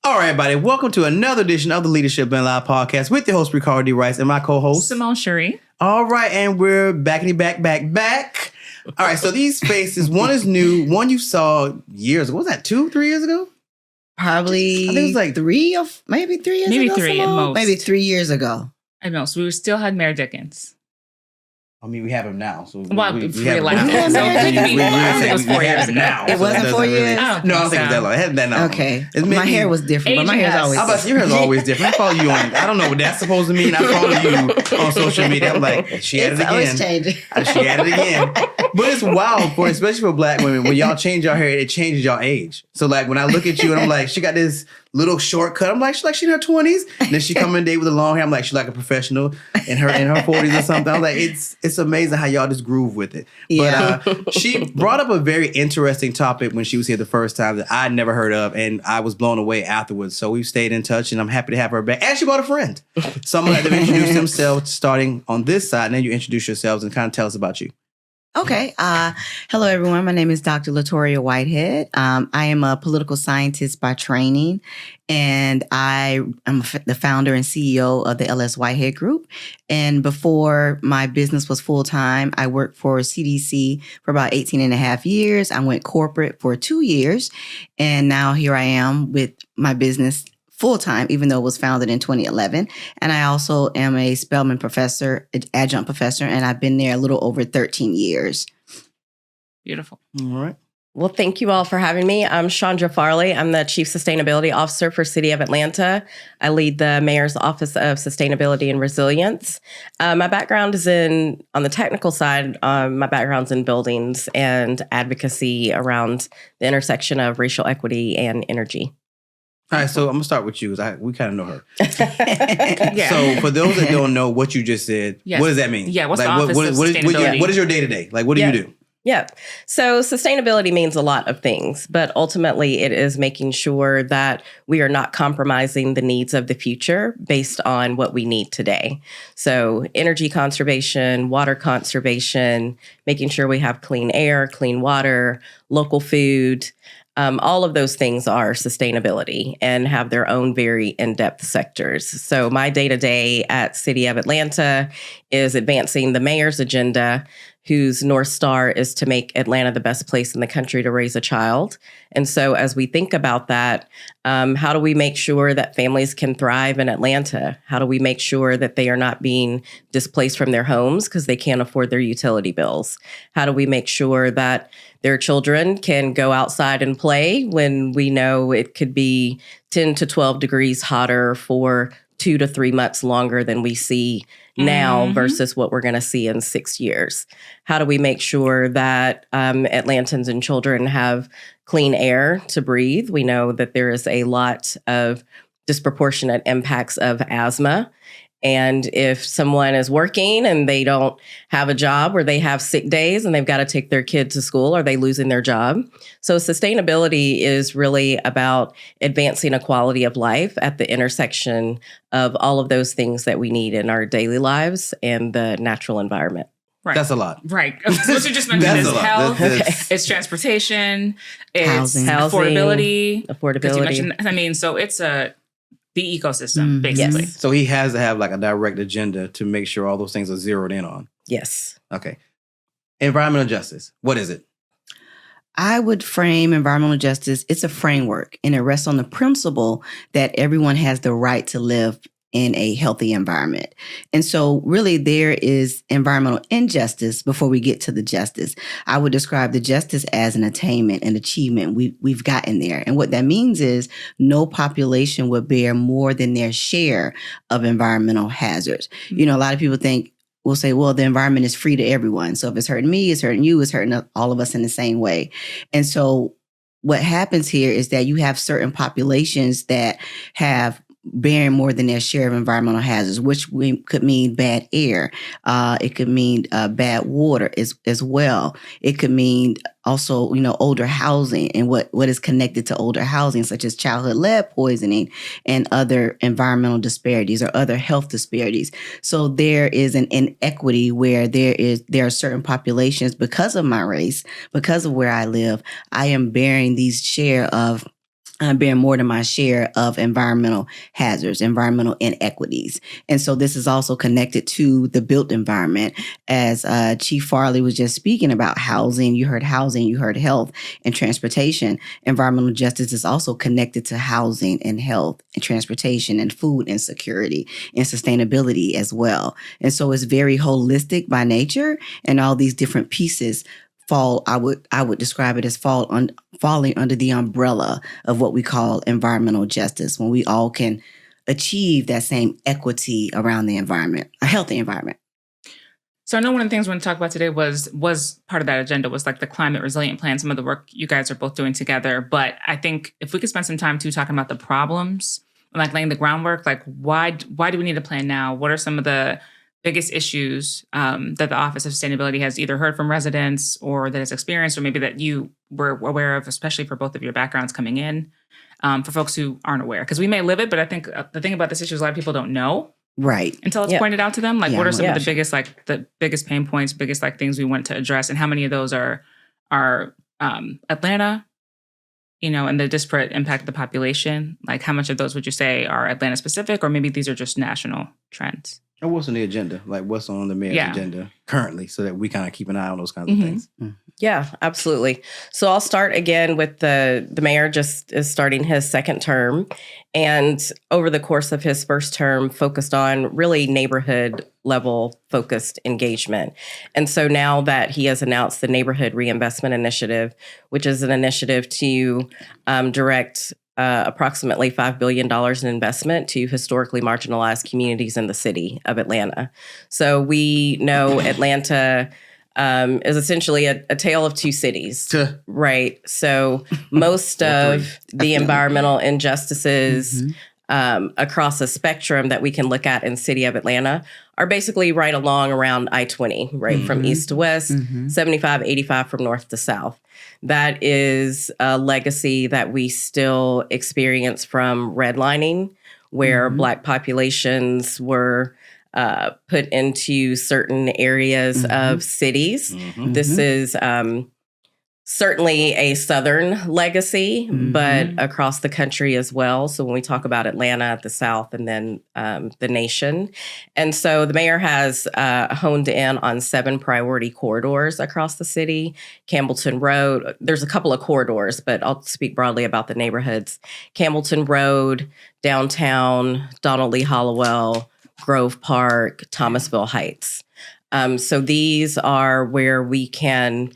All right, everybody. Welcome to another edition of the Leadership Been Live podcast with your host, Ricardo D. Rice, and my co-host, Simone Cherie. All right, and we're back. All right, so these faces, one is new, one you saw years ago. What was that, 2-3 years ago? Probably, I think it was like 3 or maybe 3 years ago. Maybe 3 at most. Maybe 3 years ago. At most. We still had Mayor Dickens. I mean, we have him now. So Well, we for have your life. him. So I it was 4 years ago. Now, It wasn't 4 years? I don't No, I don't think think it was that long. It hasn't been that long. Okay. It's maybe- My hair was different, but my hair's Age always I was your hair's always different. I follow you on, I don't know what that's supposed to mean. I follow you on social media. I'm like, she added It's always again. changing. She added again. But it's wild, for especially for black women. When y'all change your hair, it changes your age. So like when I look at you and I'm like, she got this little shortcut. I'm like, she's in her 20s. And then she come in date with a long hair. I'm like, she's like a professional in her 40s or something. I'm like, it's amazing how y'all just groove with it. Yeah. But she brought up a very interesting topic when she was here the first time that I'd never heard of, and I was blown away afterwards. So we've stayed in touch, and I'm happy to have her back. And she brought a friend. So I'm going to let them introduce themselves starting on this side, and then you introduce yourselves and kind of tell us about you. Okay. Hello, everyone. My name is Dr. LaToria Whitehead. I am a political scientist by training, and I am the founder and CEO of the LS Whitehead Group. And before my business was full-time, I worked for CDC for about 18 and a half years. I went corporate for 2 years, and now here I am with my business full-time, even though it was founded in 2011. And I also am a Spelman professor, adjunct professor, and I've been there a little over 13 years. Beautiful. All right. Well, thank you all for having me. I'm Chandra Farley. I'm the Chief Sustainability Officer for City of Atlanta. I lead the Mayor's Office of Sustainability and Resilience. My background is on the technical side, my background's in buildings and advocacy around the intersection of racial equity and energy. All right, so I'm gonna start with you because we kind of know her. Yeah. So for those that don't know what you just said, Yes. what does that mean? Yeah, what's like, the Office of Sustainability? What is your day to day? Like, what do you do? Yeah. So sustainability means a lot of things, but ultimately it is making sure that we are not compromising the needs of the future based on what we need today. So energy conservation, water conservation, making sure we have clean air, clean water, local food. All of those things are sustainability and have their own very in-depth sectors. So my day-to-day at City of Atlanta is advancing the mayor's agenda, whose North Star is to make Atlanta the best place in the country to raise a child. And so as we think about that, how do we make sure that families can thrive in Atlanta? How do we make sure that they are not being displaced from their homes because they can't afford their utility bills? How do we make sure that their children can go outside and play when we know it could be 10 to 12 degrees hotter for 2 to 3 months longer than we see now versus what we're going to see in 6 years? How do we make sure that Atlantans and children have clean air to breathe? We know that there is a lot of disproportionate impacts of asthma. And if someone is working and they don't have a job or they have sick days and they've got to take their kid to school, are they losing their job? So sustainability is really about advancing a quality of life at the intersection of all of those things that we need in our daily lives and the natural environment. Right. That's a lot. Right. So what you just mentioned That's is a lot. health, it's transportation, it's Housing. affordability. 'Cause you Affordability. mentioned, I mean, so it's the ecosystem, basically. Yes. So he has to have like a direct agenda to make sure all those things are zeroed in on. Yes. Okay. Environmental justice. What is it? I would frame environmental justice, it's a framework, and it rests on the principle that everyone has the right to live in a healthy environment. And so really there is environmental injustice before we get to the justice. I would describe the justice as an attainment, an achievement. We've gotten there. And what that means is no population will bear more than their share of environmental hazards. You know, a lot of people will say, well, the environment is free to everyone. So if it's hurting me, it's hurting you, it's hurting all of us in the same way. And so what happens here is that you have certain populations that have bearing more than their share of environmental hazards, which could mean bad air. It could mean bad water as well. It could mean also, older housing and what is connected to older housing, such as childhood lead poisoning and other environmental disparities or other health disparities. So there is an inequity where there are certain populations, because of my race, because of where I live, I am bearing these share of bear more than my share of environmental hazards, environmental inequities. And so this is also connected to the built environment. As Chief Farley was just speaking about housing, you heard health and transportation. Environmental justice is also connected to housing and health and transportation and food insecurity and sustainability as well. And so it's very holistic by nature, and all these different pieces I would describe it as falling under the umbrella of what we call environmental justice, when we all can achieve that same equity around the environment, a healthy environment. So I know one of the things we're going to talk about today was part of that agenda was like the climate resilient plan, some of the work you guys are both doing together. But I think if we could spend some time too talking about the problems, like laying the groundwork, like why do we need a plan now? What are some of the biggest issues that the Office of Sustainability has either heard from residents or that has experienced, or maybe that you were aware of, especially for both of your backgrounds coming in, for folks who aren't aware? Because we may live it, but I think the thing about this issue is a lot of people don't know. Right. Until it's pointed out to them. Like, what are some of the biggest pain points, biggest things we want to address, and how many of those are Atlanta, and the disparate impact of the population? Like, how much of those would you say are Atlanta specific, or maybe these are just national trends? And what's on the agenda? Like, what's on the mayor's agenda currently, so that we kind of keep an eye on those kinds of things? Yeah, absolutely. So I'll start again with the mayor just is starting his second term, and over the course of his first term focused on really neighborhood level focused engagement. And so now that he has announced the Neighborhood Reinvestment Initiative, which is an initiative to direct approximately $5 billion in investment to historically marginalized communities in the city of Atlanta. So we know Atlanta is essentially a tale of two cities, right? So most of the environmental injustices across a spectrum that we can look at in the city of Atlanta are basically right along around I-20, right? From east to west, 75, 85 from north to south. That is a legacy that we still experience from redlining, where Black populations were put into certain areas of cities. This is certainly a Southern legacy, but across the country as well. So when we talk about Atlanta, the South, and then the nation. And so the mayor has honed in on 7 priority corridors across the city. Campbellton Road, there's a couple of corridors, but I'll speak broadly about the neighborhoods. Campbellton Road, downtown, Donald Lee Hollowell, Grove Park, Thomasville Heights. So these are where we can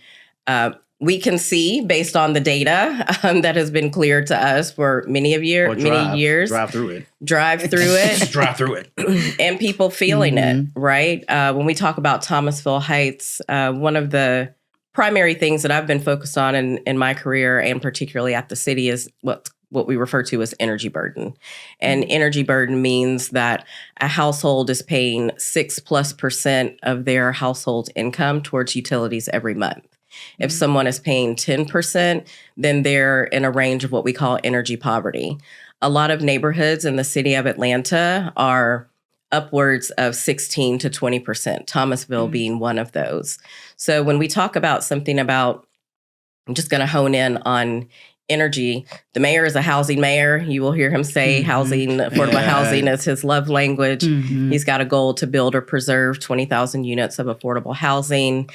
see, based on the data that has been cleared to us for many years. Drive through it. Just drive through it. And people feeling it, right? When we talk about Thomasville Heights, one of the primary things that I've been focused on in my career, and particularly at the city, is what we refer to as energy burden. And energy burden means that a household is paying 6+% of their household income towards utilities every month. If someone is paying 10%, then they're in a range of what we call energy poverty. A lot of neighborhoods in the city of Atlanta are upwards of 16 to 20%, Thomasville being one of those. So when we talk about something about, I'm just going to hone in on energy. The mayor is a housing mayor. You will hear him say affordable housing is his love language. He's got a goal to build or preserve 20,000 units of affordable housing.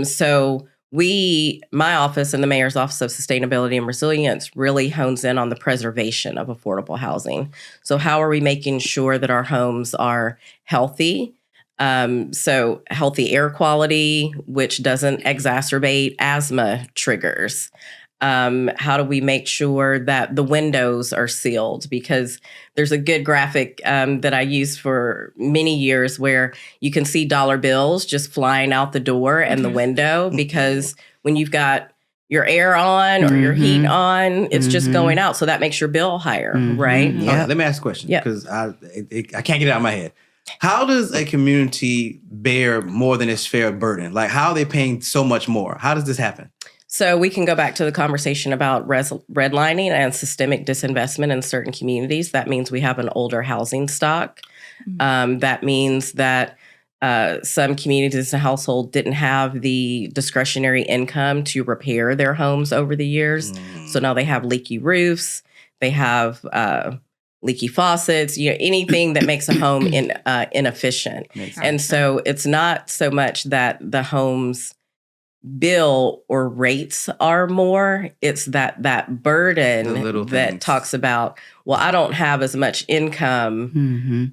So my office and the Mayor's Office of Sustainability and Resilience really hones in on the preservation of affordable housing. So how are we making sure that our homes are healthy? So healthy air quality, which doesn't exacerbate asthma triggers. How do we make sure that the windows are sealed? Because there's a good graphic that I used for many years where you can see dollar bills just flying out the door and the window, because when you've got your air on or your heat on, it's just going out. So that makes your bill higher, right? Yeah. Okay, let me ask a question, because I can't get it out of my head. How does a community bear more than its fair burden? Like, how are they paying so much more? How does this happen? So we can go back to the conversation about redlining and systemic disinvestment in certain communities. That means we have an older housing stock. That means that some communities and households didn't have the discretionary income to repair their homes over the years. So now they have leaky roofs. They have leaky faucets, anything that makes a home inefficient. And so it's not so much that the home's bill or rates are more, it's that burden that talks about, well, I don't have as much income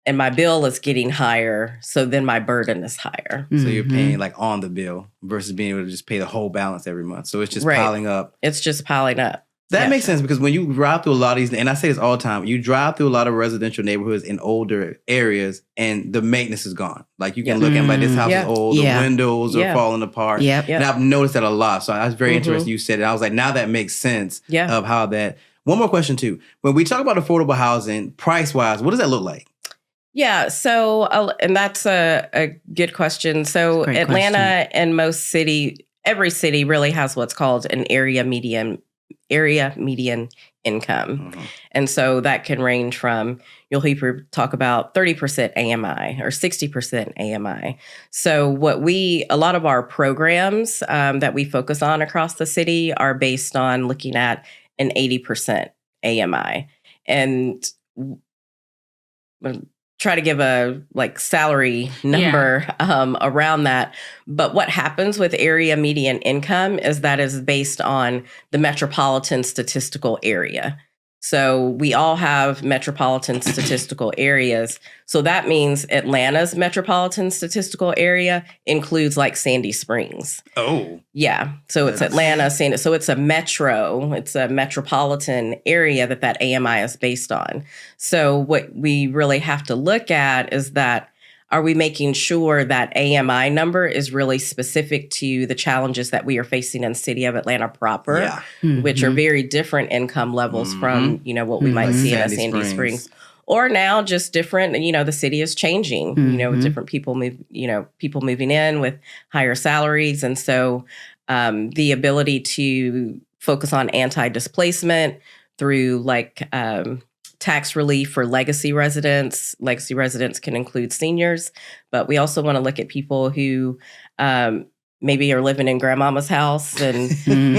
and my bill is getting higher, so then my burden is higher. So you're paying like on the bill versus being able to just pay the whole balance every month. So it's just piling up. It's just piling up. That makes sense, because when you drive through a lot of these, and I say this all the time, you drive through a lot of residential neighborhoods in older areas and the maintenance is gone. Like you can look at like, this house is old, the windows are falling apart. And I've noticed that a lot. So I was very interested you said it. I was like, now that makes sense of how that. One more question too. When we talk about affordable housing, price-wise, what does that look like? Yeah, so, and that's a good question. So Atlanta and every city really has what's called an area median income. And so that can range from, you'll hear talk about 30% AMI or 60% AMI. So a lot of our programs that we focus on across the city are based on looking at an 80% AMI. And try to give a salary number around that. But what happens with area median income is that is based on the metropolitan statistical area. So we all have metropolitan statistical areas. So that means Atlanta's metropolitan statistical area includes like Sandy Springs. Oh. Yeah. So it's Atlanta, Sandy. So it's a metropolitan area that AMI is based on. So what we really have to look at is that, are we making sure that AMI number is really specific to the challenges that we are facing in the city of Atlanta proper, which are very different income levels from, what we might see in a Sandy Springs. Or now just different, the city is changing, with different people moving in with higher salaries. And so the ability to focus on anti-displacement through tax relief for legacy residents. Legacy residents can include seniors, but we also want to look at people who maybe are living in grandmama's house and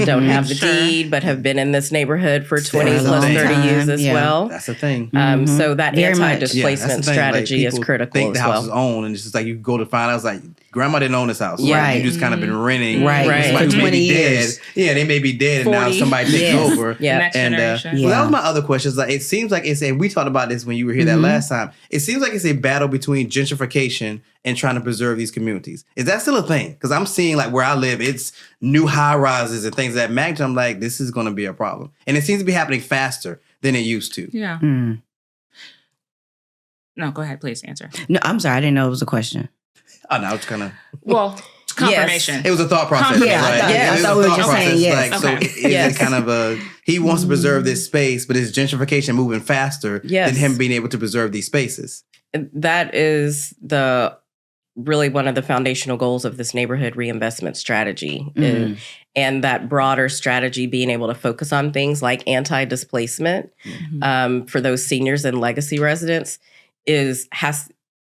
don't have the deed, but have been in this neighborhood for 20 plus 30 years as well. That's the thing. So that anti-displacement strategy is critical think as the house well. is owned, and it's just like you go to find out, it's like, grandma didn't own this house. Right. You just kind of been renting. Right. Somebody For who may 20 be years. dead. Yeah, they may be dead, and now somebody takes over. Yeah. Next generation. Well, that was my other question. Like, it seems like we talked about this when you were here that last time. It seems like it's a battle between gentrification and trying to preserve these communities. Is that still a thing? Because I'm seeing where I live, it's new high rises and things of that magnitude. I'm like, this is going to be a problem. And it seems to be happening faster than it used to. Yeah. No, go ahead, please answer. No, I'm sorry. I didn't know it was a question. Oh, no, it's kind of... Well, confirmation. It was a thought process. Yeah, I thought we were just saying yes. So it's kind of he wants to preserve this space, but is gentrification moving faster than him being able to preserve these spaces? That is really one of the foundational goals of this neighborhood reinvestment strategy. And that broader strategy being able to focus on things like anti-displacement for those seniors and legacy residents is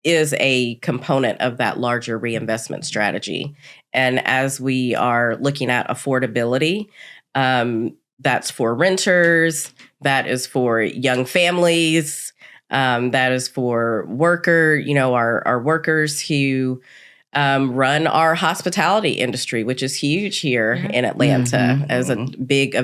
a component of that larger reinvestment strategy. And as we are looking at affordability, that's for renters, that is for young families, that is for our workers who run our hospitality industry, which is huge here in Atlanta as a big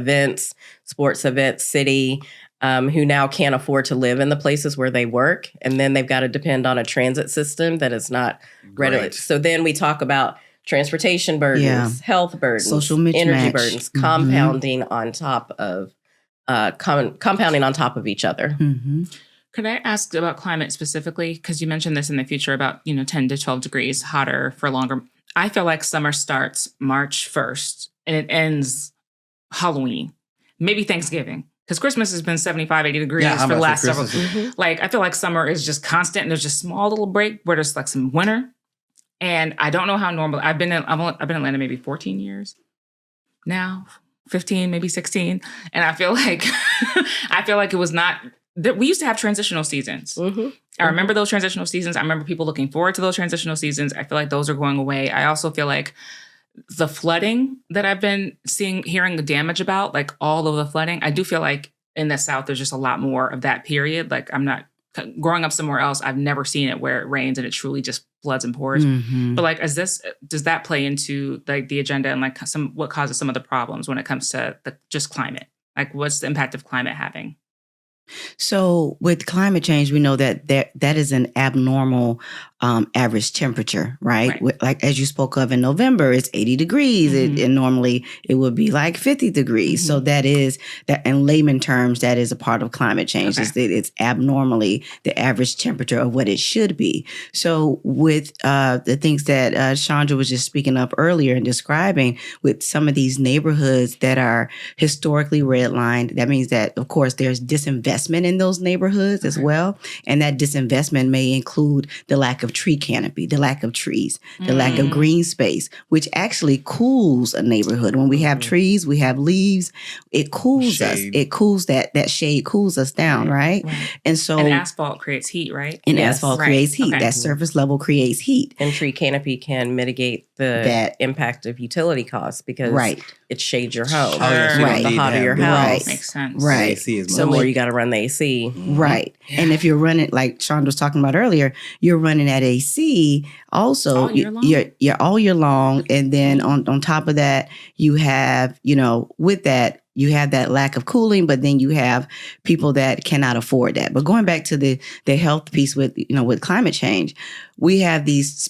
sports events city. Who now can't afford to live in the places where they work. And then they've got to depend on a transit system that is not readily. So then we talk about transportation burdens, health burdens, social energy burdens, compounding on top of each other. Could I ask about climate specifically? Because you mentioned this in the future about, 10 to 12 degrees hotter for longer. I feel like summer starts March 1st and it ends Halloween, maybe Thanksgiving. Because Christmas has been 75, 80 degrees for the last several. I feel like summer is just constant, and there's just small little break where there's some winter. And I don't know how normal. I've been in Atlanta maybe 14 years now, 15, maybe 16, and I feel like it was not. We used to have transitional seasons. I remember those transitional seasons. I remember people looking forward to those transitional seasons. I feel like those are going away. I also feel like the flooding that I've been hearing the damage about, all of the flooding, I do feel like in the South, there's just a lot more of that period. Like I'm not growing up somewhere else. I've never seen it where it rains and it truly just floods and pours. But like, does that play into like the agenda and like what causes some of the problems when it comes to just climate? Like what's the impact of climate having? So with climate change, we know that that is an abnormal average temperature, right? Like as you spoke of in November, it's 80 degrees. And normally it would be like 50 degrees. So that is that in layman terms, that is a part of climate change. Okay. It's abnormally the average temperature of what it should be. So with the things that Chandra was just speaking of earlier and describing with some of these neighborhoods that are historically redlined, that means that, of course, there's disinvestment in those neighborhoods as well. And that disinvestment may include the lack of tree canopy, the lack of trees, the lack of green space, which actually cools a neighborhood. When we have trees, we have leaves, it cools us. It cools that shade cools us down, right? And so and asphalt creates heat, right? And asphalt creates heat. Okay. That surface level creates heat. And tree canopy can mitigate the impact of utility costs because it shades your home. The hotter your house. Makes sense. Right. AC is so more you got to run the AC. Right. Yeah. And if you're running, like Chandra was talking about earlier, you're running at AC also all year long? You're all year long. And then on top of that, you have, with that, you have that lack of cooling, but then you have people that cannot afford that. But going back to the health piece with climate change, we have these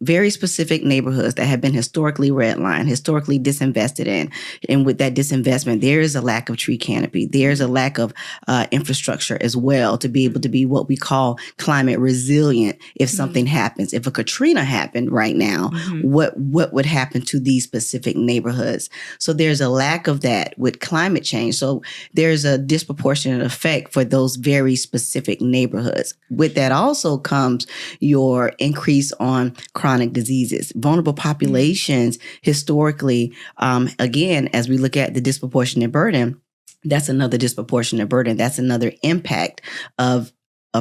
very specific neighborhoods that have been historically redlined, historically disinvested in. And with that disinvestment, there is a lack of tree canopy. There's a lack of infrastructure as well to be able to be what we call climate resilient if something happens. If a Katrina happened right now, what would happen to these specific neighborhoods? So there's a lack of that with climate change. So there's a disproportionate effect for those very specific neighborhoods. With that also comes your increase on chronic diseases. Vulnerable populations historically, again, as we look at the disproportionate burden, that's another disproportionate burden. That's another impact of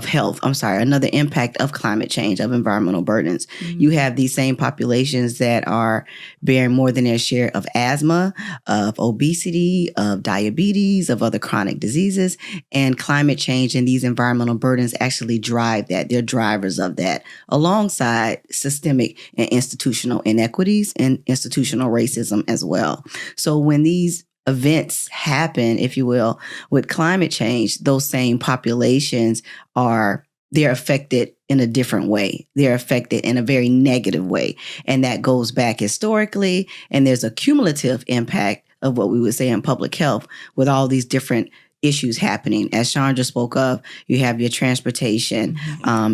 health. Another impact of climate change, of environmental burdens. You have these same populations that are bearing more than their share of asthma, of obesity, of diabetes, of other chronic diseases, and climate change and these environmental burdens actually drive that. They're drivers of that, alongside systemic and institutional inequities and institutional racism as well. So when these events happen, if you will, with climate change, those same populations they're affected in a different way. They're affected in a very negative way. And that goes back historically. And there's a cumulative impact of what we would say in public health with all these different issues happening. As Chandra spoke of, you have your transportation,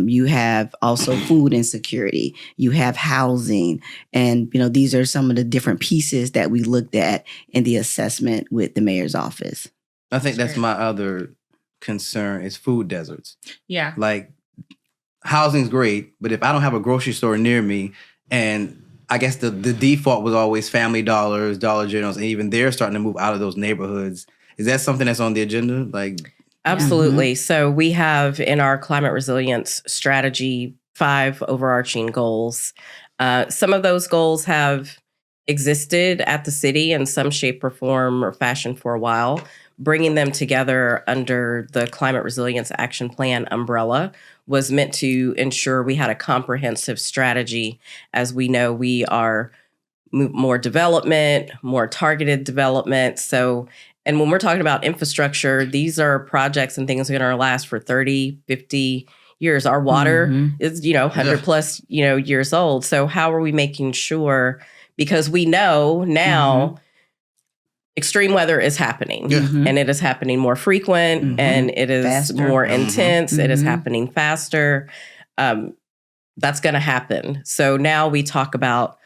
you have also food insecurity, you have housing. And, these are some of the different pieces that we looked at in the assessment with the mayor's office. I think that's my other concern is food deserts. Yeah. Like housing's great, but if I don't have a grocery store near me, and I guess the default was always Family Dollars, Dollar Generals, and even they're starting to move out of those neighborhoods. Is that something that's on the agenda? Absolutely. So we have in our climate resilience strategy 5 overarching goals. Some of those goals have existed at the city in some shape or form or fashion for a while. Bringing them together under the Climate Resilience Action Plan umbrella was meant to ensure we had a comprehensive strategy. As we know, we are more development, more targeted development. And when we're talking about infrastructure, these are projects and things that are going to last for 30, 50 years. Our water is, 100 plus, years old. So how are we making sure, because we know now extreme weather is happening and it is happening more frequent and it is faster. More intense. It is happening faster. That's going to happen. So now we talk about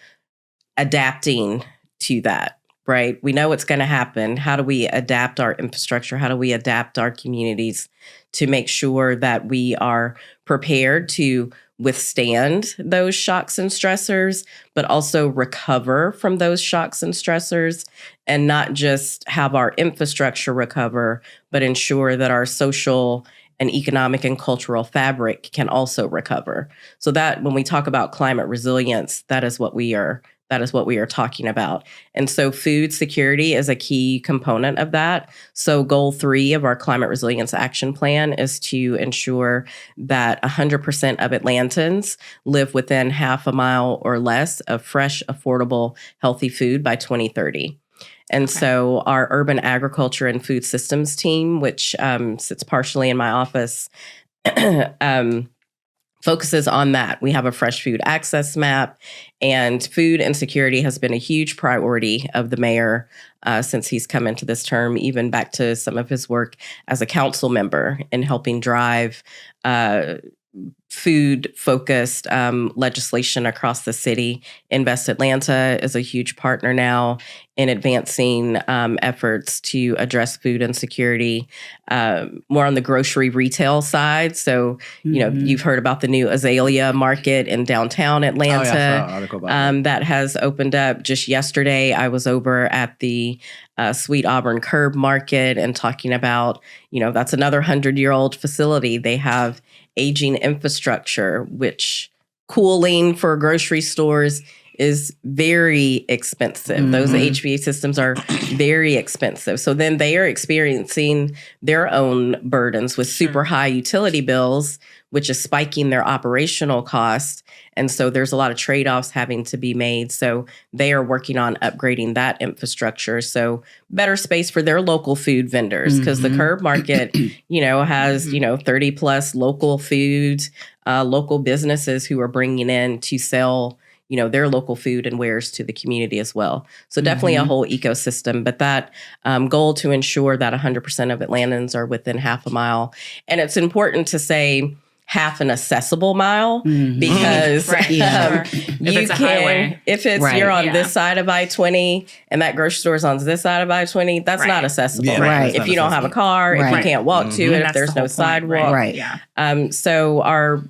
adapting to that. Right? We know it's going to happen. How do we adapt our infrastructure? How do we adapt our communities to make sure that we are prepared to withstand those shocks and stressors, but also recover from those shocks and stressors, and not just have our infrastructure recover, but ensure that our social and economic and cultural fabric can also recover. So that when we talk about climate resilience, that is what we are that is what we are talking about. And so food security is a key component of that. So goal 3 of our climate resilience action plan is to ensure that 100% of Atlantans live within half a mile or less of fresh, affordable, healthy food by 2030. And so our urban agriculture and food systems team, which sits partially in my office, focuses on that. We have a fresh food access map, and food insecurity has been a huge priority of the mayor since he's come into this term, even back to some of his work as a council member in helping drive food-focused legislation across the city. Invest Atlanta is a huge partner now in advancing efforts to address food insecurity, more on the grocery retail side. So, you know, you've heard about the new Azalea Market in downtown Atlanta. I saw an article about that has opened up just yesterday. I was over at the Sweet Auburn Curb Market and talking about, you know, that's another 100-year-old facility. They have aging infrastructure, which cooling for grocery stores is very expensive. Those HVAC systems are very expensive. So then they are experiencing their own burdens with super high utility bills, which is spiking their operational costs. And so there's a lot of trade-offs having to be made. So they are working on upgrading that infrastructure. So better space for their local food vendors, because the Curb Market, you know, has, you know, 30 plus local foods, local businesses who are bringing in to sell, you know, their local food and wares to the community as well. So definitely a whole ecosystem, but that goal to ensure that 100% of Atlantans are within half a mile. And it's important to say half an accessible mile because you if it's can, if it's you're on this side of I-20 and that grocery store is on this side of I-20, that's not accessible. If you don't have a car, if you can't walk to it, if there's no sidewalk. So our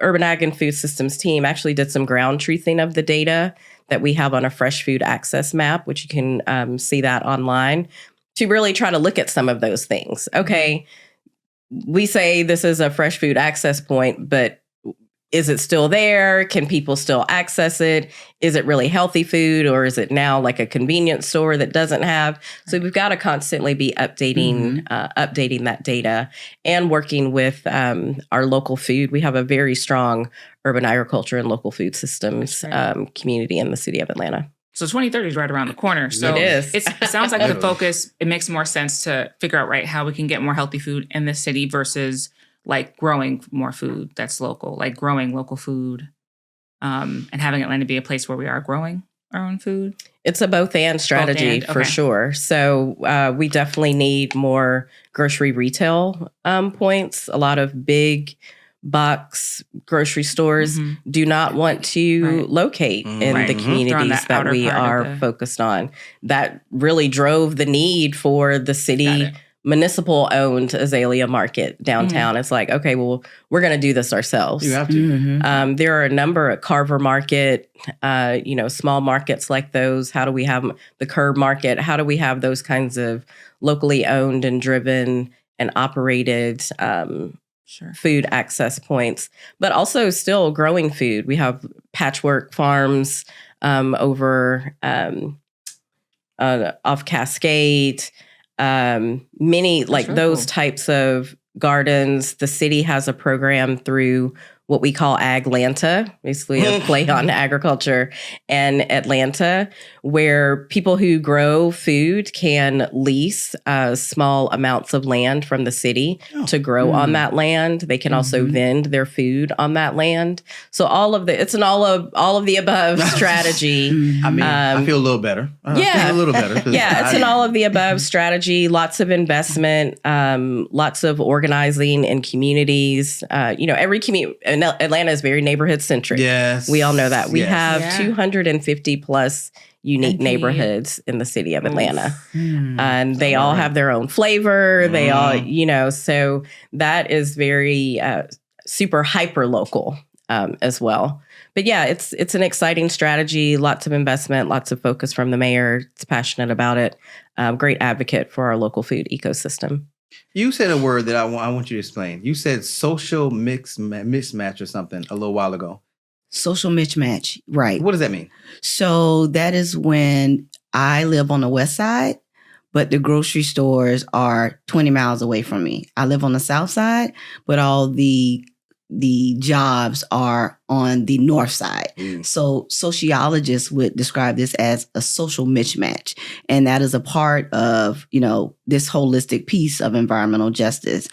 Urban Ag and Food Systems team actually did some ground truthing of the data that we have on a fresh food access map, which you can see that online, to really try to look at some of those things. Okay, we say this is a fresh food access point, but is it still there? Can people still access it? Is it really healthy food, or is it now like a convenience store that doesn't have? So we've got to constantly be updating that data and working with our local food. We have a very strong urban agriculture and local food systems community in the city of Atlanta. So 2030 is right around the corner. So it is. It sounds like the focus, it makes more sense to figure out, right, how we can get more healthy food in the city versus like growing more food that's local, like growing local food and having Atlanta be a place where we are growing our own food. It's a both and strategy for sure. So we definitely need more grocery retail points. A lot of big box grocery stores do not want to locate in the communities that we are focused on. That really drove the need for the city municipal owned Azalea Market downtown. It's like, okay, well, we're going to do this ourselves. You have to. There are a number at Carver Market, you know, small markets like those. How do we have the Curb Market? How do we have those kinds of locally owned and driven and operated food access points, but also still growing food? We have patchwork farms over off Cascade, many like those types of gardens. The city has a program through what we call Aglanta, basically a play on agriculture and Atlanta, where people who grow food can lease small amounts of land from the city to grow on that land. They can also vend their food on that land. So it's an all of the above strategy. I mean, I feel a little better. I feel a little better. It's an all of the above strategy. Lots of investment, lots of organizing in communities. You know, every community. Atlanta is very neighborhood centric. Yes. We all know that. We have 250 plus unique neighborhoods in the city of Atlanta. And they all have their own flavor. They all, you know, so that is very super hyper local as well. But yeah, it's an exciting strategy, lots of investment, lots of focus from the mayor. It's passionate about it. Great advocate for our local food ecosystem. You said a word that I want you to explain. You said social mismatch or something a little while ago. Social mismatch, right. What does that mean? So that is when I live on the west side, but the grocery stores are 20 miles away from me. I live on the south side, but all the jobs are on the north side. So sociologists would describe this as a social mismatch. And that is a part of, this holistic piece of environmental justice: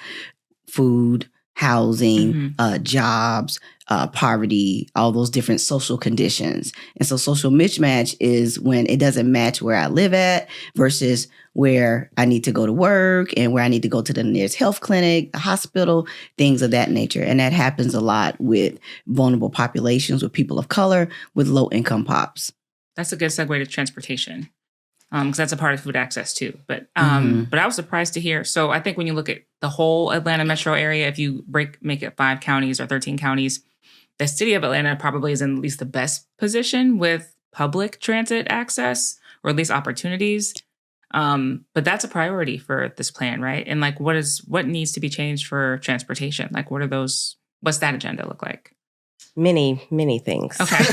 food, housing, jobs, poverty, all those different social conditions. And so social mismatch is when it doesn't match where I live at versus where I need to go to work and where I need to go to the nearest health clinic, the hospital, things of that nature. And that happens a lot with vulnerable populations, with people of color, with low income pops. That's a good segue to transportation, because that's a part of food access too. But I was surprised to hear. So I think when you look at the whole Atlanta metro area, if you make it 5 counties or 13 counties, the city of Atlanta probably is in at least the best position with public transit access, or at least opportunities. But that's a priority for this plan, right? And like, what needs to be changed for transportation? Like, what's that agenda look like? Many, many things. Okay.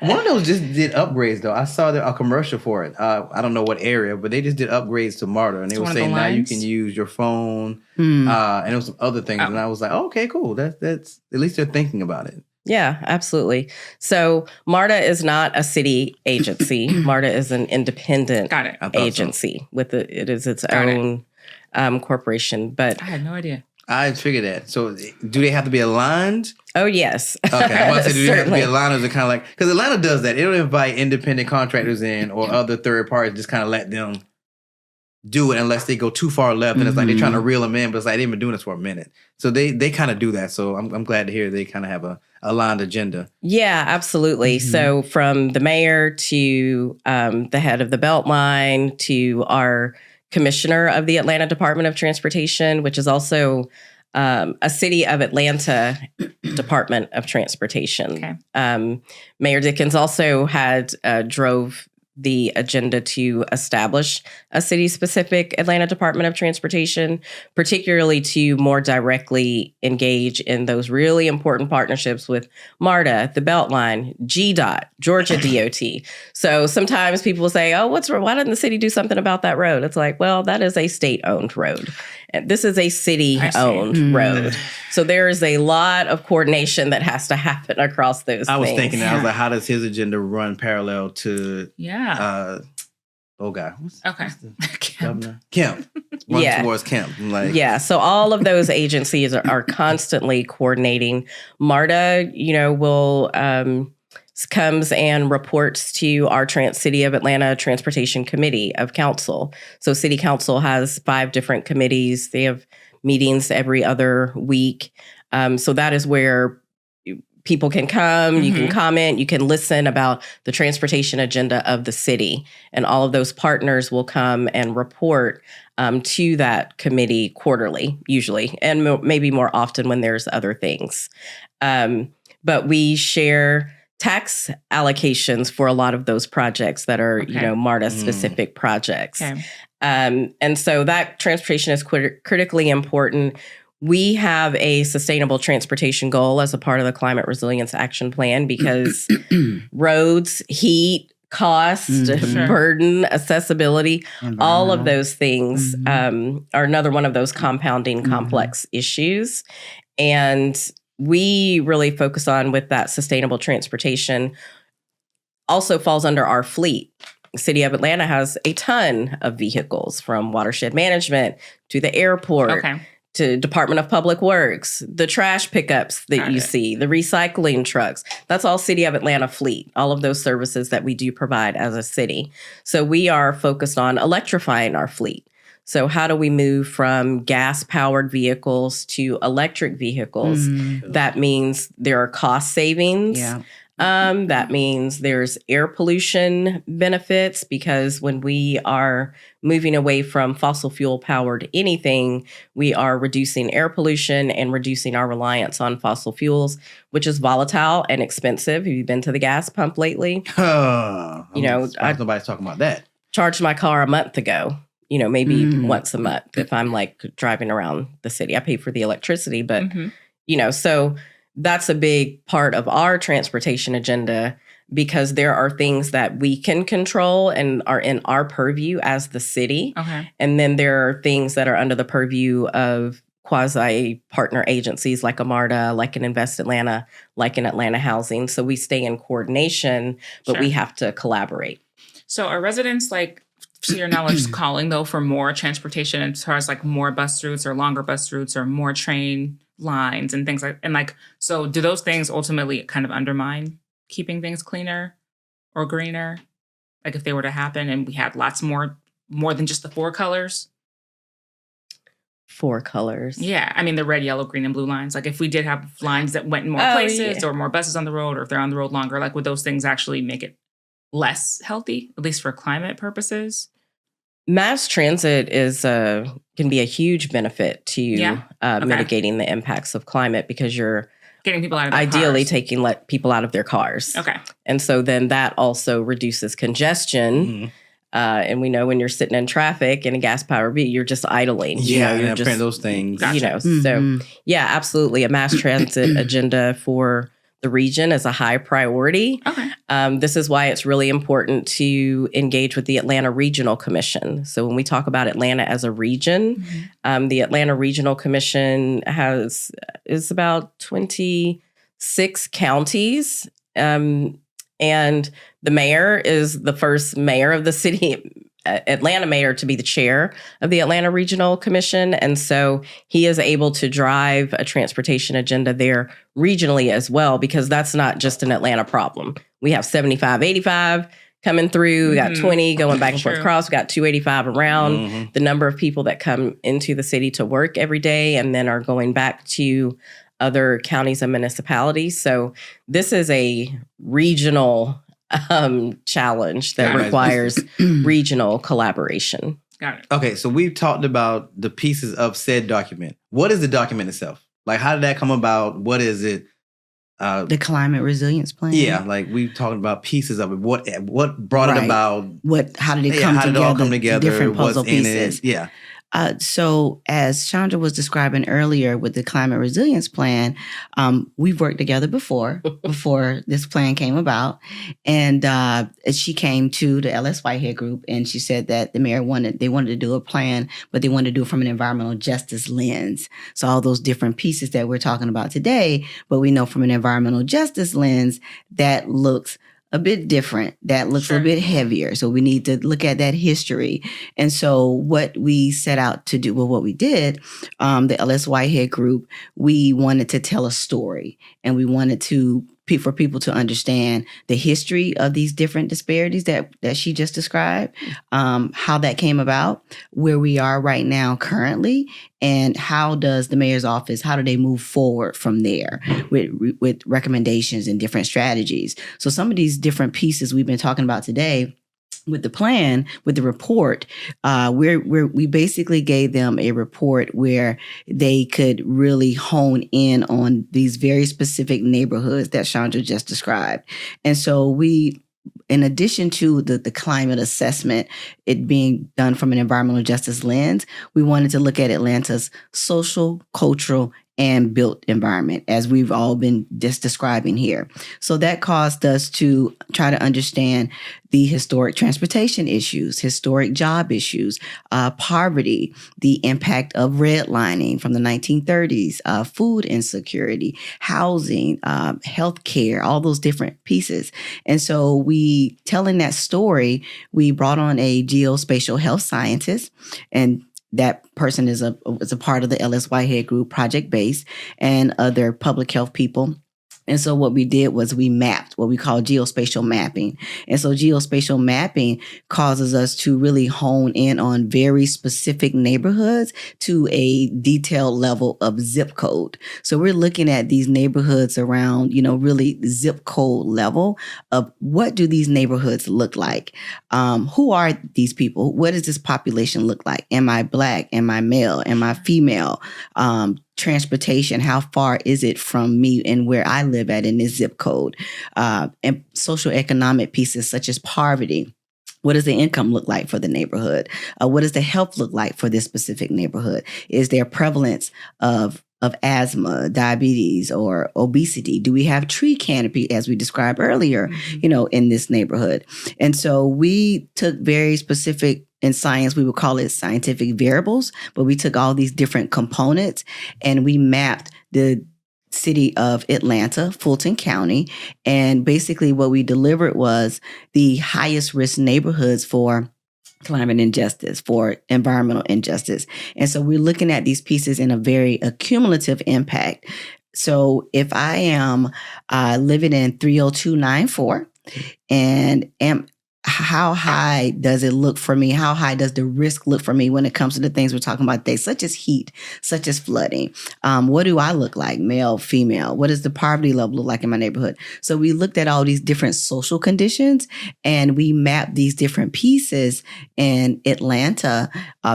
One of those just did upgrades, though. I saw a commercial for it. I don't know what area, but they just did upgrades to MARTA. And they were saying now you can use your phone. And there was some other things. And I was like, okay, cool. That's at least they're thinking about it. Yeah, absolutely. So MARTA is not a city agency. MARTA is an independent agency it is its own corporation. But I had no idea. I figured that. So do they have to be aligned? Oh, yes. Okay. I was about to say, do they have to be aligned, or is it kind of like, because Atlanta does that. They don't invite independent contractors in or other third parties, just kind of let them do it unless they go too far left. And it's like they're trying to reel them in, but it's like they've been doing this for a minute. So they kind of do that. So I'm glad to hear they kind of have a aligned agenda. Yeah, absolutely. So from the mayor to the head of the Beltline to our commissioner of the Atlanta Department of Transportation, which is also a City of Atlanta Department of Transportation. Okay. Mayor Dickens also drove the agenda to establish a city-specific Atlanta Department of Transportation, particularly to more directly engage in those really important partnerships with MARTA, the Beltline, GDOT, Georgia DOT. So sometimes people will say, oh, why didn't the city do something about that road? It's like, well, that is a state-owned road. And this is a city-owned road. So there is a lot of coordination that has to happen across those things. I was thinking that. I was like, how does his agenda run parallel to Governor Kemp? Run towards Kemp. So all of those agencies are constantly coordinating. MARTA, will comes and reports to our City of Atlanta Transportation Committee of Council. So City Council has 5 different committees. They have meetings every other week. So that is where people can come, you can comment, you can listen about the transportation agenda of the city. And all of those partners will come and report to that committee quarterly, usually, and maybe more often when there's other things. But we share tax allocations for a lot of those projects that are, MARTA-specific projects. Okay. And so that transportation is critically important. We have a sustainable transportation goal as a part of the Climate Resilience Action Plan because roads, heat, cost, burden, accessibility, all of those things are another one of those compounding complex issues. And we really focus on with that sustainable transportation also falls under our fleet. The City of Atlanta has a ton of vehicles, from watershed management to the airport to Department of Public Works, the trash pickups that you see, the recycling trucks. That's all City of Atlanta fleet, all of those services that we do provide as a city. So we are focused on electrifying our fleet. So how do we move from gas-powered vehicles to electric vehicles? That means there are cost savings. That means there's air pollution benefits, because when we are moving away from fossil fuel-powered anything, we are reducing air pollution and reducing our reliance on fossil fuels, which is volatile and expensive. Have you been to the gas pump lately? Nobody's talking about that. Charged my car a month ago. Maybe once a month if I'm like driving around the city. I pay for the electricity, but, so that's a big part of our transportation agenda, because there are things that we can control and are in our purview as the city. Okay. And then there are things that are under the purview of quasi-partner agencies like AMARTA, like an Invest Atlanta, like in Atlanta Housing. So we stay in coordination, but we have to collaborate. So are residents, like, to your knowledge, calling, though, for more transportation as far as, like, more bus routes or longer bus routes or more train lines and things like, and, like, so do those things ultimately kind of undermine keeping things cleaner or greener? Like, if they were to happen and we had lots more than just the 4 colors? 4 colors. Yeah. I mean, the red, yellow, green, and blue lines. Like, if we did have lines that went in more places or more buses on the road, or if they're on the road longer, like, would those things actually make it less healthy, at least for climate purposes? Mass transit can be a huge benefit to mitigating the impacts of climate, because you're getting people out of their ideally cars. taking people out of their cars. Okay. And so then that also reduces congestion. Mm-hmm. And we know when you're sitting in traffic in a gas powered vehicle, you're just idling. Yeah, you're just those things. Gotcha. So yeah, absolutely. A mass transit agenda for the region is a high priority. Okay. This is why it's really important to engage with the Atlanta Regional Commission. So when we talk about Atlanta as a region, the Atlanta Regional Commission is about 26 counties. And the mayor is the first mayor of the city, Atlanta mayor, to be the chair of the Atlanta Regional Commission. And so he is able to drive a transportation agenda there regionally as well, because that's not just an Atlanta problem. We have 75, 85 coming through. We got 20 going back and forth across. We got 285 around. The number of people that come into the city to work every day and then are going back to other counties and municipalities. So this is a regional challenge that requires regional collaboration. Got it. Okay, so we've talked about the pieces of said document. What is the document itself? Like, how did that come about? What is it? The climate resilience plan. Yeah, like we've talked about pieces of it. What brought it about? How did it come how together? Did it all come together? Different puzzle What's in pieces. it? Yeah. So as Chandra was describing earlier with the climate resilience plan, we've worked together before this plan came about. And she came to the LS Whitehead group and she said that the mayor wanted to do a plan, but they wanted to do it from an environmental justice lens. So all those different pieces that we're talking about today, but we know from an environmental justice lens that looks a bit different, that looks a bit heavier. So we need to look at that history. And so what we set out to do, well, what we did, the LS Whitehead group, we wanted to tell a story, and we wanted for people to understand the history of these different disparities that she just described, how that came about, where we are right now currently, and how does the mayor's office, how do they move forward from there with recommendations and different strategies. So some of these different pieces we've been talking about today, with the plan, with the report, we basically gave them a report where they could really hone in on these very specific neighborhoods that Chandra just described. And so we, in addition to the climate assessment, it being done from an environmental justice lens, we wanted to look at Atlanta's social, cultural, and built environment, as we've all been just describing here. So that caused us to try to understand the historic transportation issues, historic job issues, poverty, the impact of redlining from the 1930s, food insecurity, housing, healthcare, all those different pieces. And so telling that story, we brought on a geospatial health scientist, and that person is a part of the LS Whitehead group, project based, and other public health people. And so what we did was we mapped what we call geospatial mapping. And so geospatial mapping causes us to really hone in on very specific neighborhoods to a detailed level of zip code. So we're looking at these neighborhoods around, really zip code level of what do these neighborhoods look like? Who are these people? What does this population look like? Am I Black? Am I male? Am I female? Transportation, how far is it from me and where I live at in this zip code? And social economic pieces such as poverty, What does the income look like for the neighborhood? What does the health look like for this specific neighborhood? Is there prevalence of asthma, diabetes, or obesity? Do we have tree canopy, as we described earlier, in this neighborhood? And so we took very specific, in science, we would call it scientific variables, but we took all these different components and we mapped the city of Atlanta, Fulton County. And basically what we delivered was the highest risk neighborhoods for climate injustice, for environmental injustice. And so we're looking at these pieces in a very accumulative impact. So if I am living in 30294 and how high does it look for me? How high does the risk look for me when it comes to the things we're talking about today, such as heat, such as flooding? What do I look like, male, female? What does the poverty level look like in my neighborhood? So we looked at all these different social conditions and we mapped these different pieces in Atlanta,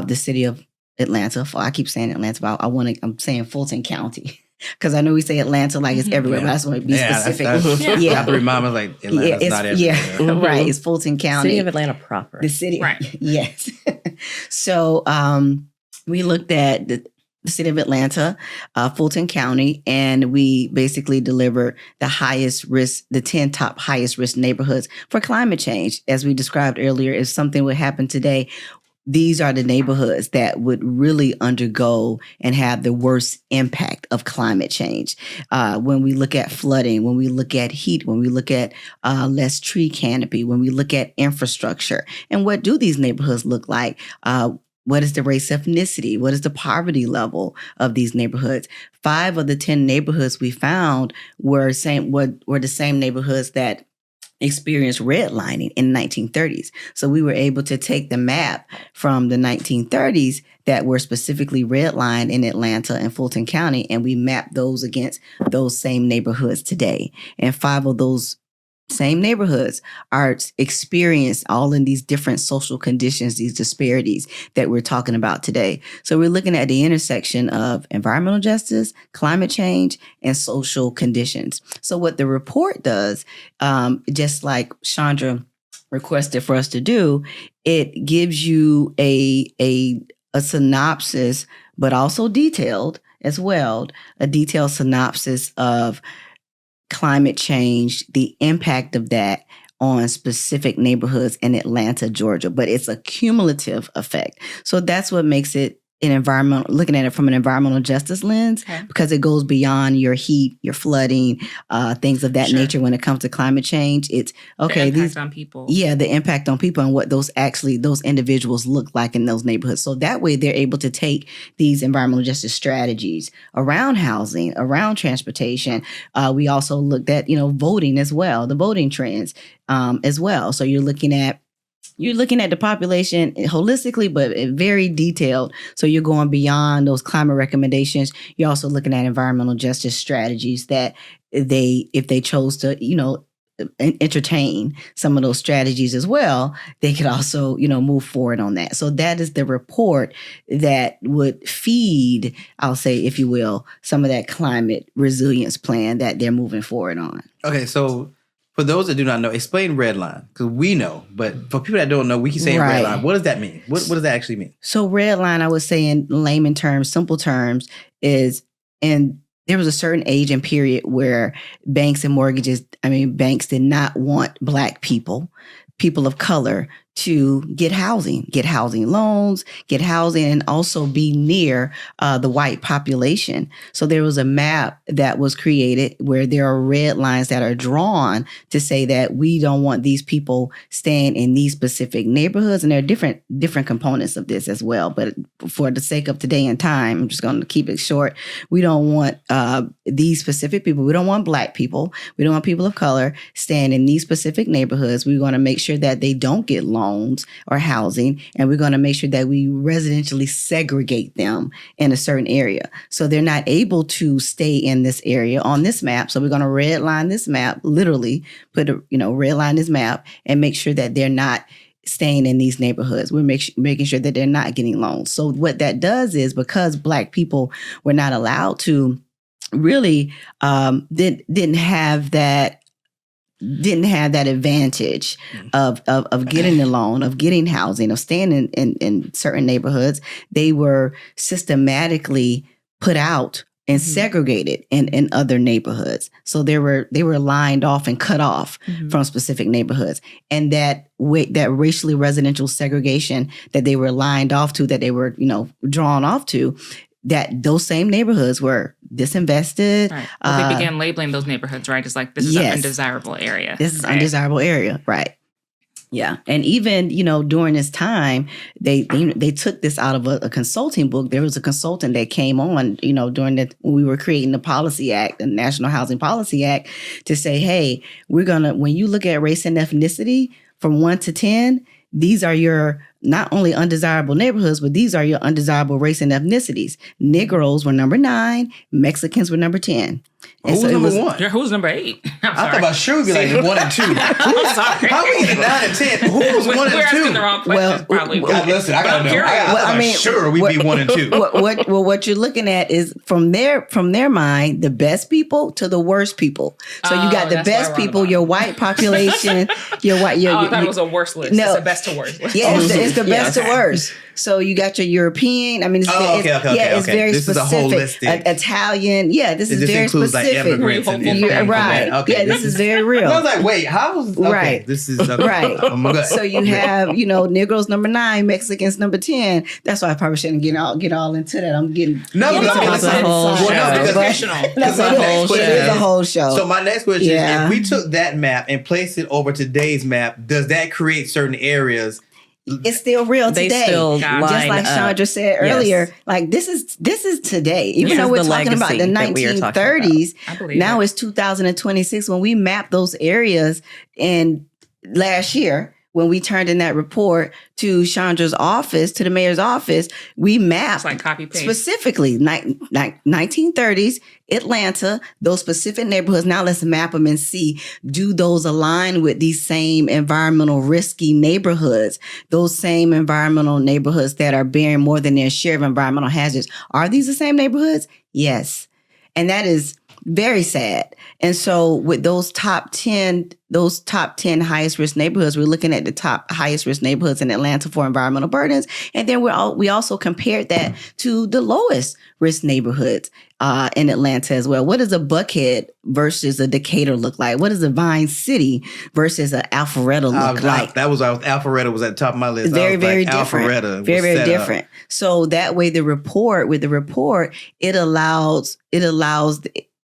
the city of Atlanta. I keep saying Atlanta, but I'm saying Fulton County. Because I know we say Atlanta like it's everywhere, but I just want to be specific. You have to remind me, like, Atlanta's not everywhere. Right. It's Fulton County. City of Atlanta proper. The city. Right. Yes. So we looked at the city of Atlanta, Fulton County, and we basically delivered the highest risk, the 10 top highest risk neighborhoods for climate change. As we described earlier, if something would happen today, these are the neighborhoods that would really undergo and have the worst impact of climate change. When we look at flooding, when we look at heat, when we look at less tree canopy, when we look at infrastructure, and what do these neighborhoods look like? What is the race ethnicity? What is the poverty level of these neighborhoods? 5 of the 10 neighborhoods we found were the same neighborhoods that experienced redlining in the 1930s. So we were able to take the map from the 1930s that were specifically redlined in Atlanta and Fulton County, and we mapped those against those same neighborhoods today. And 5 of those same neighborhoods are experienced all in these different social conditions, these disparities that we're talking about today. So we're looking at the intersection of environmental justice, climate change, and social conditions. So what the report does, just like Chandra requested for us to do, it gives you a synopsis, but also detailed as well, a detailed synopsis of climate change, the impact of that on specific neighborhoods in Atlanta, Georgia, but it's a cumulative effect. So that's what makes it looking at it from an environmental justice lens, because it goes beyond your heat, your flooding, things of that nature. When it comes to climate change, it's okay. The impact on people. Yeah, the impact on people and what those individuals look like in those neighborhoods. So that way they're able to take these environmental justice strategies around housing, around transportation. We also looked at, voting as well, the voting trends as well. So you're looking at the population holistically, but very detailed. So you're going beyond those climate recommendations. You're also looking at environmental justice strategies that if they chose to, entertain some of those strategies as well, they could also, move forward on that. So that is the report that would feed, I'll say, if you will, some of that climate resilience plan that they're moving forward on. Okay, so for those that do not know, explain redline, because we know, but for people that don't know, we keep saying redline. What does that mean? What does that actually mean? So redline, I would say in layman terms, simple terms, is there was a certain age and period where banks did not want Black people of color to get housing loans, and also be near the white population. So there was a map that was created where there are red lines that are drawn to say that we don't want these people staying in these specific neighborhoods. And there are different components of this as well. But for the sake of today and time, I'm just going to keep it short. We don't want these specific people. We don't want Black people. We don't want people of color staying in these specific neighborhoods. We're going to make sure that they don't get loans or housing, and we're going to make sure that we residentially segregate them in a certain area. So they're not able to stay in this area on this map. So we're going to redline this map, literally redline this map and make sure that they're not staying in these neighborhoods. We're making sure that they're not getting loans. So what that does is, because Black people were not allowed to really didn't have that didn't have that advantage of getting the loan, of getting housing, of staying in certain neighborhoods. They were systematically put out and segregated in other neighborhoods. So they were lined off and cut off from specific neighborhoods. And that racially residential segregation that they were lined off to, that they were, drawn off to, that those same neighborhoods were disinvested. Right. Well, they began labeling those neighborhoods, right? It's like, this is an undesirable area. This is right? undesirable area, right? Yeah. And even, during this time, they took this out of a consulting book. There was a consultant that came on, when we were creating the Policy Act, the National Housing Policy Act, to say, hey, when you look at race and ethnicity from 1 to 10, these are your not only undesirable neighborhoods, but these are your undesirable race and ethnicities. Negroes were number 9. Mexicans were number 10. Who's number 1? Who's number 8? I thought about sure would be like 1 and 2. I'm sorry. How we get 9 and 10? Who was 1 and 2? We're asking the wrong questions, probably. Listen, I gotta know. Sure, we'd be 1 and 2. What you're looking at is from their mind, the best people to the worst people. So you got the best people, your white population, your white. I thought it was a worst list. No, it's a best to worst list. Yeah, it's the best to worst. So you got your European. I mean, it's very this specific. Is a holistic. Italian. Yeah, this is very includes specific. Like immigrants right. Okay. Yeah, this is very real. I was like, wait, how's right? This is right. Oh my God. So you have, Negroes number 9, Mexicans number 10. That's why I probably shouldn't get all into that. I'm getting that's a whole show. That's a whole show. So my next question is, if we took that map and placed it over today's map, does that create certain areas? It's still real today. Still just like Chandra said earlier, like this is today. Even though we're talking about the 1930s, now it's 2026 when we mapped those areas. And last year, when we turned in that report to Chandra's office, to the mayor's office, we mapped like copy paste. Specifically 1930s, Atlanta, those specific neighborhoods. Now let's map them and see, do those align with these same environmental risky neighborhoods, those same environmental neighborhoods that are bearing more than their share of environmental hazards? Are these the same neighborhoods? Yes. And that is very sad. And so with those top 10 highest risk neighborhoods, we're looking at the top highest risk neighborhoods in Atlanta for environmental burdens. And then we also compared that to the lowest risk neighborhoods in Atlanta as well. What does a Buckhead versus a Decatur look like? What does a Vine City versus an Alpharetta look like? That was Alpharetta was at the top of my list. Very different. Alpharetta very different. So that way, the report, it allows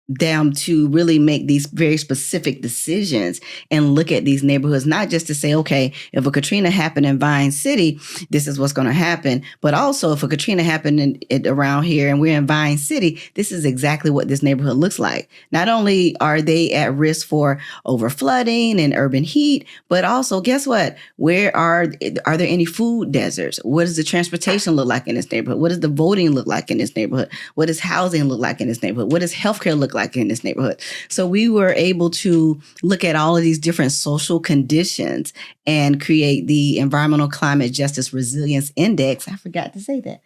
them to really make these very specific decisions and look at these neighborhoods, not just to say, okay, if a Katrina happened in Vine City, this is what's going to happen. But also if a Katrina happened around here and we're in Vine City, this is exactly what this neighborhood looks like. Not only are they at risk for over flooding and urban heat, but also guess what? Where are there any food deserts? What does the transportation look like in this neighborhood? What does the voting look like in this neighborhood? What does housing look like in this neighborhood? What does healthcare look like in this neighborhood? So we were able to look at all of these different social conditions and create the Environmental Climate Justice Resilience Index. I forgot to say that.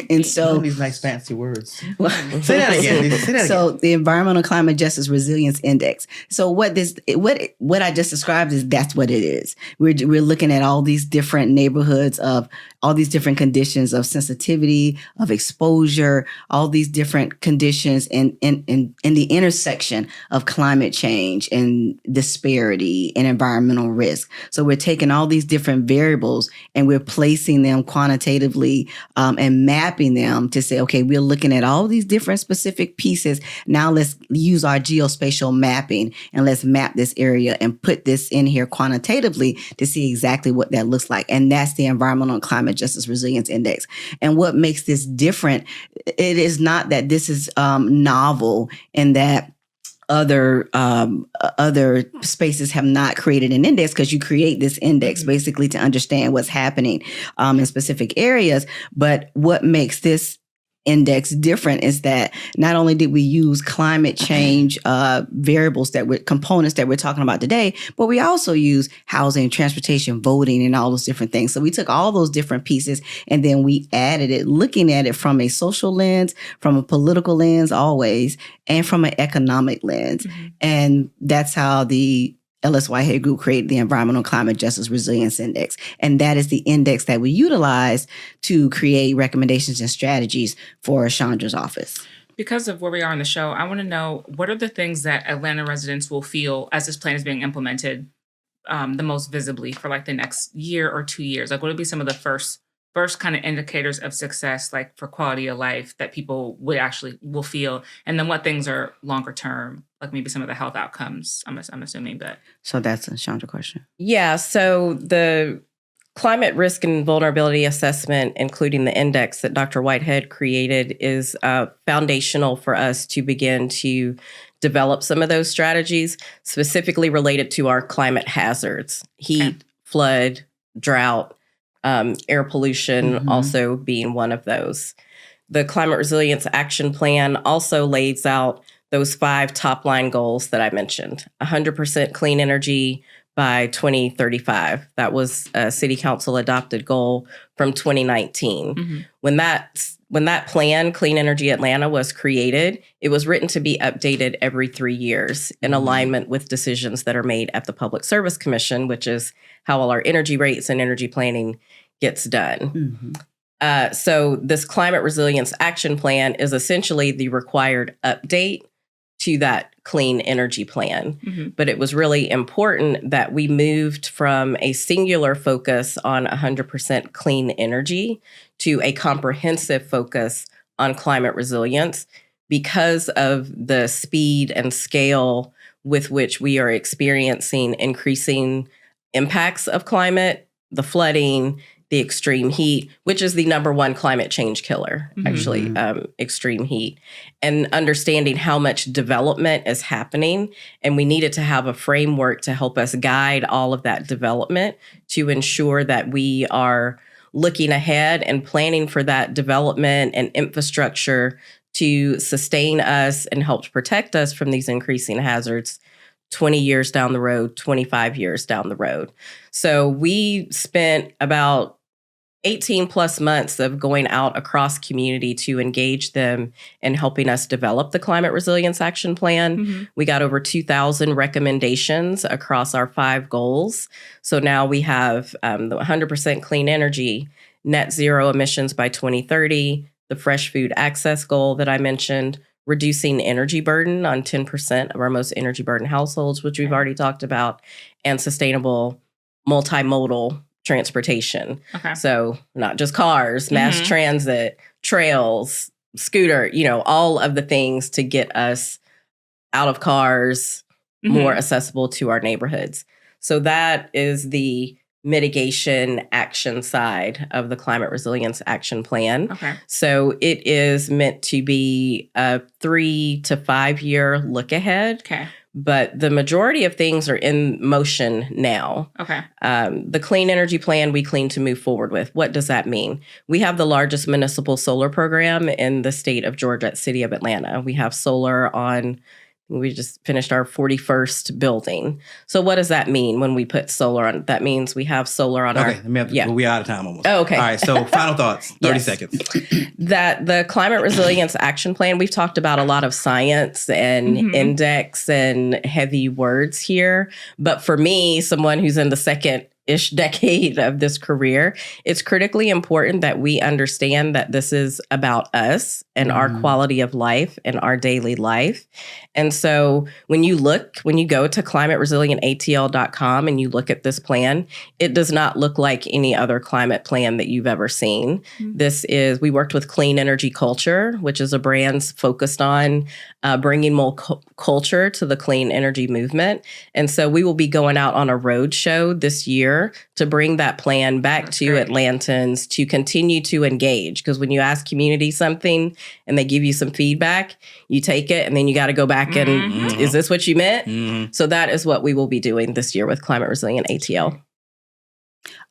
And so these nice fancy words. Say that again. So the Environmental Climate Justice Resilience Index. So what I just described is that's what it is. We're looking at all these different neighborhoods of all these different conditions of sensitivity, of exposure, all these different conditions in the intersection of climate change and disparity and environmental risk. So we're taking all these different variables and we're placing them quantitatively and mapping them to say, okay, we're looking at all these different specific pieces. Now let's use our geospatial mapping and let's map this area and put this in here quantitatively to see exactly what that looks like. And that's the Environmental Climate Justice Resilience Index. And what makes this different, it is not that this is novel and that other spaces have not created an index, because you create this index basically to understand what's happening in specific areas. But what makes this index different is that not only did we use climate change components that we're talking about today, but we also use housing, transportation, voting, and all those different things. So we took all those different pieces and then we added it, looking at it from a social lens, from a political lens always, and from an economic lens. Mm-hmm. And that's how the LS Whitehead Group created the Environmental Climate Justice Resilience Index. And that is the index that we utilize to create recommendations and strategies for Chandra's office. Because of where we are on the show, I want to know, what are the things that Atlanta residents will feel as this plan is being implemented the most visibly for like the next year or 2 years? Like, what would be some of the first kind of indicators of success, like for quality of life, that people will feel? And then what things are longer term, like maybe some of the health outcomes, I'm assuming. But So that's a Chandra question. Yeah. So the climate risk and vulnerability assessment, including the index that Dr. Whitehead created, is foundational for us to begin to develop some of those strategies specifically related to our climate hazards: heat, flood, drought, air pollution also being one of those. The Climate Resilience Action Plan also lays out those 5 top line goals that I mentioned: 100% clean energy by 2035. That was a City Council adopted goal from 2019. When that plan, Clean Energy Atlanta, was created, it was written to be updated every 3 years in alignment with decisions that are made at the Public Service Commission, which is how all our energy rates and energy planning gets done. So this Climate Resilience Action Plan is essentially the required update to that clean energy plan. But it was really important that we moved from a singular focus on 100% clean energy to a comprehensive focus on climate resilience, because of the speed and scale with which we are experiencing increasing impacts of climate, the flooding, the extreme heat, which is the number one climate change killer, actually, extreme heat, and understanding how much development is happening. And we needed to have a framework to help us guide all of that development to ensure that we are looking ahead and planning for that development and infrastructure to sustain us and help protect us from these increasing hazards 20 years down the road, 25 years down the road. So we spent about 18 plus months of going out across community to engage them in helping us develop the Climate Resilience Action Plan. We got over 2,000 recommendations across our 5 goals. So now we have the 100% clean energy, net zero emissions by 2030, the fresh food access goal that I mentioned, reducing energy burden on 10% of our most energy burden households, which we've already talked about, and sustainable multimodal transportation. So not just cars, mass transit, trails, scooter, all of the things to get us out of cars, more accessible to our neighborhoods. So that is the mitigation action side of the Climate Resilience Action Plan. So it is meant to be a 3 to 5 year look ahead. But the majority of things are in motion now. The Clean Energy Plan, we clean to move forward with. What does that mean? We have the largest municipal solar program in the state of Georgia at City of Atlanta. We have solar on, we just finished our 41st building. So what does that mean when we put solar on? That means we have solar on our... We're out of time almost. Oh, okay. All right, so final thoughts, 30 seconds. That the Climate Resilience Action Plan, we've talked about a lot of science and index and heavy words here. But for me, someone who's in the second-ish decade of this career, it's critically important that we understand that this is about us and our quality of life and our daily life. And so when you go to climateresilientatl.com and you look at this plan, it does not look like any other climate plan that you've ever seen. We worked with Clean Energy Culture, which is a brand focused on bringing more culture to the clean energy movement. And so we will be going out on a road show this year to bring that plan back to Atlantans to continue to engage. Because when you ask community something and they give you some feedback, you take it and then you got to go back and is this what you meant? So that is what we will be doing this year with Climate Resilient ATL.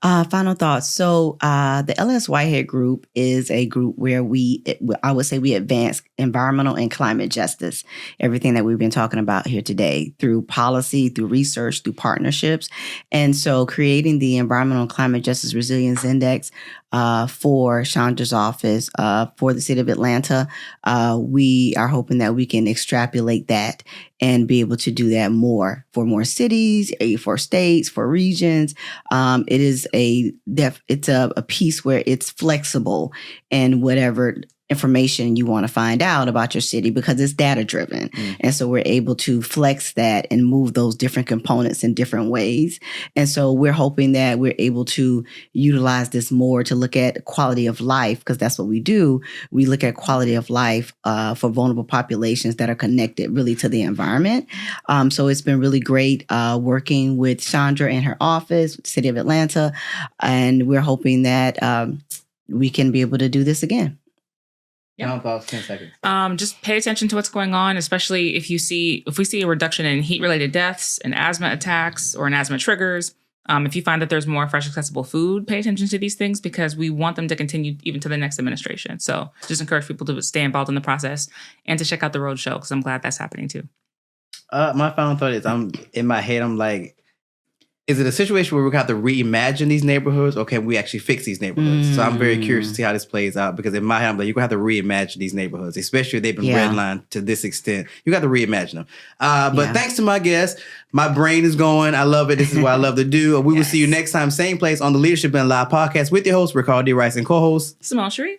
Final thoughts. So the LS Whitehead Group is a group where I would say we advance environmental and climate justice, everything that we've been talking about here today, through policy, through research, through partnerships. And so creating the Environmental and Climate Justice Resilience Index for Chandra's office, for the city of Atlanta. We are hoping that we can extrapolate that and be able to do that more for more cities, for states, for regions. It is it's a piece where it's flexible and whatever information you want to find out about your city, because it's data driven. And so we're able to flex that and move those different components in different ways. And so we're hoping that we're able to utilize this more to look at quality of life, because that's what we do. We look at quality of life for vulnerable populations that are connected really to the environment. So it's been really great working with Chandra and her office, with the city of Atlanta. And we're hoping that we can be able to do this again. Yeah. Thoughts, 10 seconds. Just pay attention to what's going on, especially if we see a reduction in heat-related deaths and asthma attacks or in asthma triggers. If you find that there's more fresh, accessible food, pay attention to these things, because we want them to continue even to the next administration. So just encourage people to stay involved in the process and to check out the roadshow, because I'm glad that's happening too. My final thought is, in my head, I'm like, is it a situation where we have to reimagine these neighborhoods, or can we actually fix these neighborhoods? So I'm very curious to see how this plays out, because in my head, I'm like, you're going to have to reimagine these neighborhoods, especially if they've been redlined to this extent. You got to reimagine them. But thanks to my guests, my brain is going. I love it. This is what I love to do. We will see you next time, same place, on the Leadership and Live podcast with your host, Ricardo D. Rice, and co-host Simone Sheree.